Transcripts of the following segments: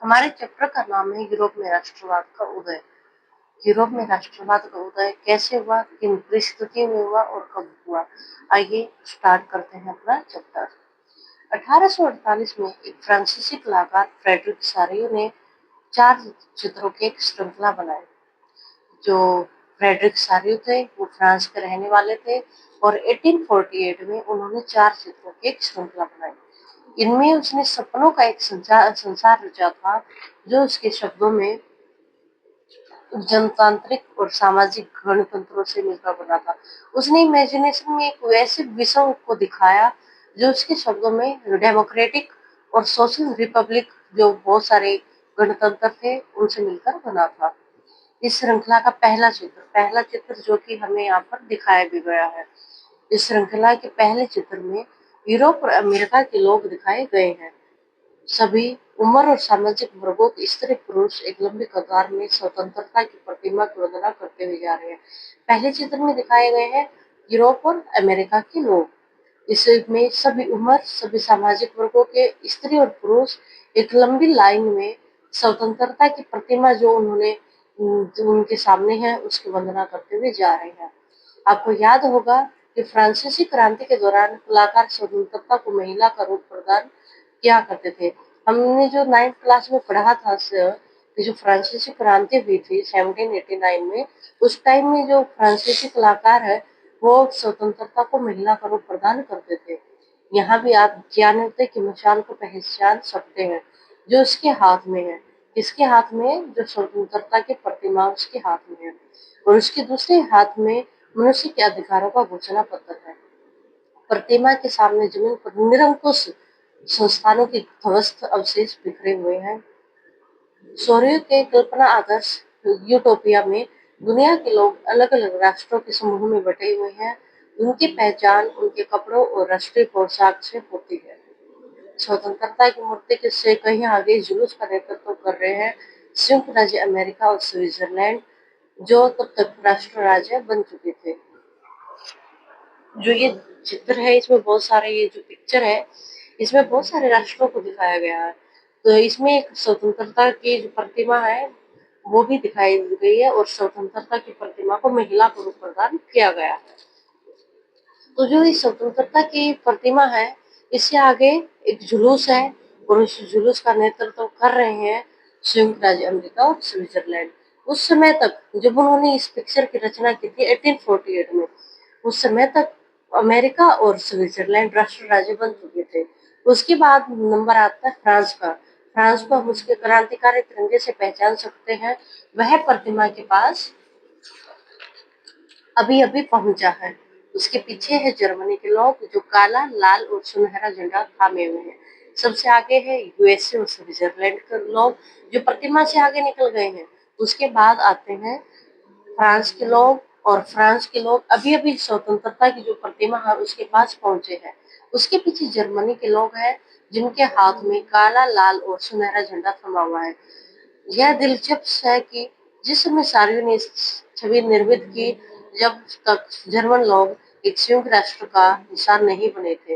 हमारे चैप्टर का नाम है यूरोप में राष्ट्रवाद का उदय। यूरोप में राष्ट्रवाद का उदय कैसे हुआ, किन परिस्थितियों में हुआ और कब हुआ। आइए स्टार्ट करते हैं अपना चैप्टर। 1848 में एक फ्रांसीसी कलाकार फ्रेडरिक सारियो ने 4 चित्रों की एक श्रृंखला बनाई। जो फ्रेडरिक सारियो थे वो फ्रांस के रहने वाले थे और 1848 में उन्होंने 4 चित्रों की एक श्रृंखला बनाई। इनमें उसने सपनों का एक संसार रचा था जो उसके शब्दों में जनतांत्रिक और सामाजिक गणतंत्रों से मिलकर बना था। उसने इमेजिनेशन में एक वैसे विश्व को दिखाया जो उसके शब्दों में डेमोक्रेटिक और सोशल रिपब्लिक, जो बहुत सारे गणतंत्र थे, उनसे मिलकर बना था। इस श्रृंखला का पहला चित्र जो कि हमें यहाँ पर दिखाया भी गया है। इस श्रृंखला के पहले चित्र में यूरोप और अमेरिका के लोग दिखाए गए हैं। सभी उम्र और सामाजिक वर्गों के स्त्री पुरुष एक लंबी कतार में स्वतंत्रता की प्रतिमा की वंदना करते हुए जा रहे हैं। पहले चित्र में दिखाए गए हैं यूरोप और अमेरिका के लोग। इसमें सभी उम्र, सभी सामाजिक वर्गों के स्त्री और पुरुष एक लंबी लाइन में स्वतंत्रता की प्रतिमा जो उनके सामने है उसकी वंदना करते हुए जा रहे हैं। आपको याद होगा कि फ्रांसीसी क्रांति के दौरान कलाकार स्वतंत्रता को महिला का रूप प्रदान किया करते थे। हमने जो 9th क्लास में पढ़ा था कि जो फ्रांसीसी क्रांति हुई थी 1789 में, उस टाइम में जो फ्रांसीसी कलाकार है वो स्वतंत्रता को महिला का रूप प्रदान करते थे। यहाँ भी आप ज्ञानोदय की मशाल को पहचान सकते हैं जो उसके हाथ में है। इसके हाथ में जो स्वतंत्रता की प्रतिमा उसके हाथ में है और उसके दूसरे हाथ में मनुष्य के अधिकारों का घोषणा पत्र है। प्रतिमा के सामने जमीन पर निरंकुश संस्थानों के ध्वस्त अवशेष बिखरे हुए हैं। सोरियो के कल्पना आदर्श यूटोपिया में दुनिया के लोग अलग अलग राष्ट्रों के समूह में बटे हुए हैं। उनकी पहचान उनके कपड़ों और राष्ट्रीय पोशाक से होती है। स्वतंत्रता की मूर्ति के से कहीं आगे जुलूस का नेतृत्व कर रहे हैं संयुक्त राज्य अमेरिका और स्विट्जरलैंड, जो तब तक राष्ट्र राज्य बन चुके थे। जो ये चित्र है इसमें बहुत सारे, ये जो पिक्चर है इसमें बहुत सारे राष्ट्रों को दिखाया गया है। तो इसमें एक स्वतंत्रता की जो प्रतिमा है वो भी दिखाई गई है और स्वतंत्रता की प्रतिमा को महिला को रूप प्रदान किया गया है। तो जो इस स्वतंत्रता की प्रतिमा है इससे आगे एक जुलूस है और उस जुलूस का नेतृत्व कर रहे हैं संयुक्त राज्य अमेरिका और स्विट्जरलैंड। उस समय तक जब उन्होंने इस पिक्चर की रचना की थी 1848 में, उस समय तक अमेरिका और स्विट्जरलैंड राष्ट्र राज्य बन चुके थे। उसके बाद नंबर आता है फ्रांस का। फ्रांस को हम उसके क्रांतिकारी तिरंगे से पहचान सकते हैं। वह प्रतिमा के पास अभी अभी पहुंचा है। उसके पीछे है जर्मनी के लोग जो काला, लाल और सुनहरा झंडा थामे हुए हैं। सबसे आगे है यूएसए और स्विट्जरलैंड के लोग जो प्रतिमा से आगे निकल गए हैं। उसके बाद आते हैं फ्रांस के लोग, और फ्रांस के लोग अभी अभी स्वतंत्रता की जो प्रतिमा है उसके पास पहुंचे हैं। उसके पीछे जर्मनी के लोग हैं जिनके हाथ में काला, लाल और सुनहरा झंडा थमा हुआ है। यह दिलचस्प है कि जिस समय सारियों ने छवि निर्मित की, जब तक जर्मन लोग एक संयुक्त राष्ट्र का निशान नहीं बने थे।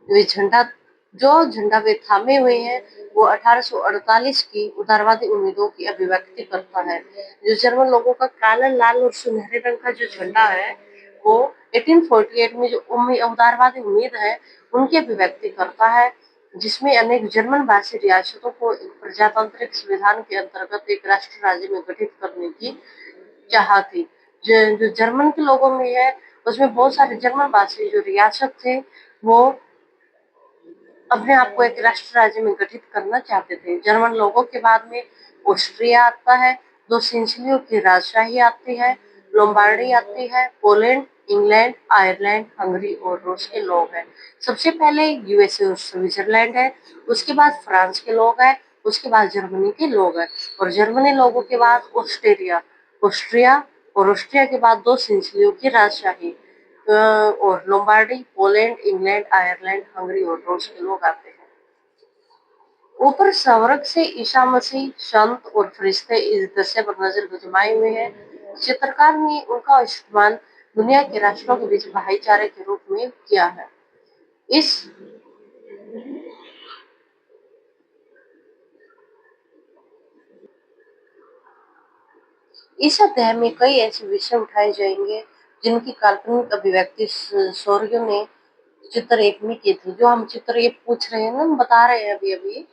वे झंडा वे थामे हुए हैं वो 1848 की उदारवादी उम्मीदों की अभिव्यक्ति करता है। जो जर्मन लोगों का काला, लाल और सुनहरे रंग का जो झंडा है वो 1848 में जो उदारवादी उम्मीद है उनकी अभिव्यक्ति करता है, जिसमें अनेक जर्मन भाषी रियासतों को एक प्रजातांत्रिक संविधान के अंतर्गत एक राष्ट्र राज्य में गठित करने की चाह थी। जो जर्मन के लोगों में है उसमें बहुत सारे जर्मन भाषी जो रियासत थे वो अपने आप को एक राष्ट्र राज्य में गठित करना चाहते थे। जर्मन लोगों के बाद में ऑस्ट्रिया आता है, 2 सिसिलियों की राजशाही आती है, लोम्बार्डी आती है, पोलैंड, इंग्लैंड, आयरलैंड, हंगरी और रूस के लोग हैं। सबसे पहले यूएसए और स्विट्जरलैंड है, उसके बाद फ्रांस के लोग हैं, उसके बाद जर्मनी के लोग हैं और जर्मनी लोगों के बाद ऑस्ट्रिया और ऑस्ट्रिया के बाद 2 सिसिलियों की राजशाही और Lombardy, Poland, England, Ireland, Hungary और रूस के लोग आते हैं। ऊपर स्वर्ग से ईसा मसीह, संत और फरिश्ते इस दृश्य पर नजर जमाए हुए हैं। चित्रकार ने उनका इस्तेमाल दुनिया के राष्ट्रों के बीच भाईचारे के रूप में किया है। इस इस अध्याय में कई ऐसे विषय उठाए जाएंगे जिनकी काल्पनिक अभिव्यक्ति शौर्यों ने चित्र एक में की थी। जो हम चित्र ये पूछ रहे हैं ना, हम बता रहे हैं अभी अभी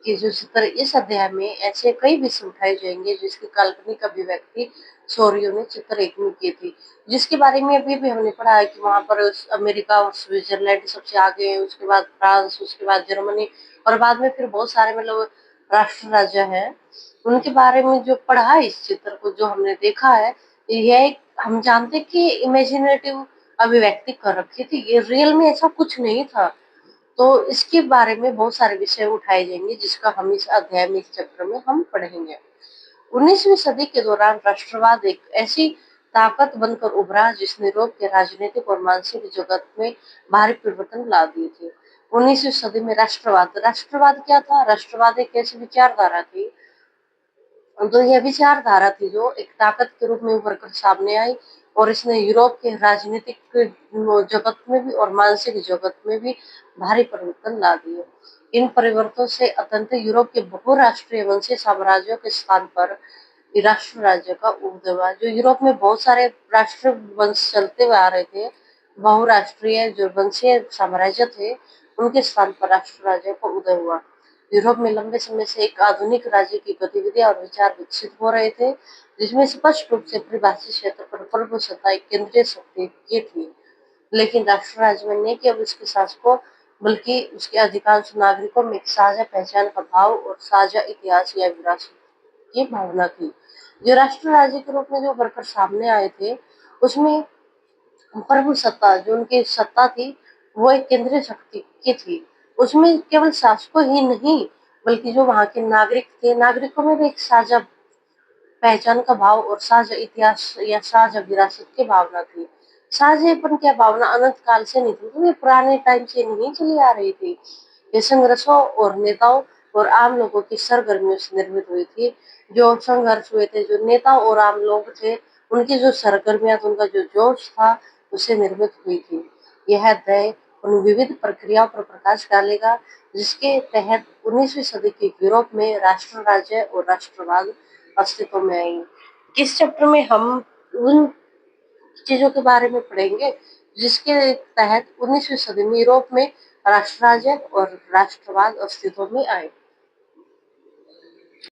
कि जो चित्र इस अध्याय में ऐसे कई विषय उठाए जाएंगे जिसकी काल्पनिक अभिव्यक्ति शौर्यों ने चित्र एक में की थी, जिसके बारे में अभी भी हमने पढ़ा है कि वहां पर अमेरिका और स्विट्जरलैंड सबसे आगे है, उसके बाद फ्रांस, उसके बाद जर्मनी और बाद में फिर बहुत सारे मतलब राष्ट्र राज्य हैं। उनके बारे में जो पढ़ा है इस चित्र को, जो हमने देखा है, यह हम जानते कि इमेजिनेटिव अभिव्यक्ति कर रखी थी, ये रियल में ऐसा कुछ नहीं था। तो इसके बारे में बहुत सारे विषय उठाए जाएंगे जिसका हम इस अध्याय में, इस चैप्टर में हम पढ़ेंगे। 19वीं सदी के दौरान राष्ट्रवाद एक ऐसी ताकत बनकर उभरा जिसने यूरोप के राजनीतिक और मानसिक जगत में भारी परिवर्तन ला दिए थे। 19वीं सदी में राष्ट्रवाद, राष्ट्रवाद क्या था? राष्ट्रवाद एक ऐसी विचारधारा थी, तो यह विचारधारा थी जो एक ताकत के रूप में उभर कर सामने आई और इसने यूरोप के राजनीतिक जगत में भी और मानसिक जगत में भी भारी परिवर्तन ला दिए। इन परिवर्तनों से अत्यंत यूरोप के बहुराष्ट्रीय वंशीय साम्राज्यों के स्थान पर राष्ट्र राज्य का उदय हुआ। जो यूरोप में बहुत सारे राष्ट्र वंश चलते हुए आ रहे थे, बहुराष्ट्रीय जो वंशीय साम्राज्य थे, उनके स्थान पर राष्ट्र राज्य का उदय हुआ। यूरोप में लंबे समय से एक आधुनिक राज्य की गतिविधियां और विचार विकसित हो रहे थे, जिसमें स्पष्ट रूप से परिभाषित क्षेत्र पर प्रभुसत्ता एक केंद्रीय शक्ति की थी। लेकिन राष्ट्र राज्य में न केवल उसके शासकों बल्कि उसके अधिकांश नागरिकों में एक साझा पहचान का भाव और साझा इतिहास या विरासत की भावना थी। जो राष्ट्र राज्य के रूप में जो बनकर सामने आए थे, उसमें प्रभु सत्ता, जो उनकी सत्ता थी, वो एक केंद्रीय शक्ति की थी। उसमें केवल शासकों ही नहीं बल्कि जो वहां के नागरिक थे, नागरिकों में भी एक साझा पहचान का भाव और साझा इतिहास या साझा विरासत की भावना थी। साझेपन की भावना अनंत काल से नहीं थी, ये पुराने टाइम से नहीं चली आ रही थी। ये संघर्षों और नेताओं और आम लोगों की सरगर्मियों से निर्मित हुई थी। जो संघर्ष हुए थे, जो नेता और आम लोग थे, उनकी जो सरगर्मियां, उनका जो जोश था, उससे निर्मित हुई थी। यह अध्याय उन विविध प्रक्रियाओं पर प्रकाश डालेगा जिसके तहत 19वीं सदी के यूरोप में राष्ट्र राज्य और राष्ट्रवाद अस्तित्व में आई। इस चैप्टर में हम उन चीजों के बारे में पढ़ेंगे जिसके तहत 19वीं सदी में यूरोप में राष्ट्र राज्य और राष्ट्रवाद अस्तित्व में आए।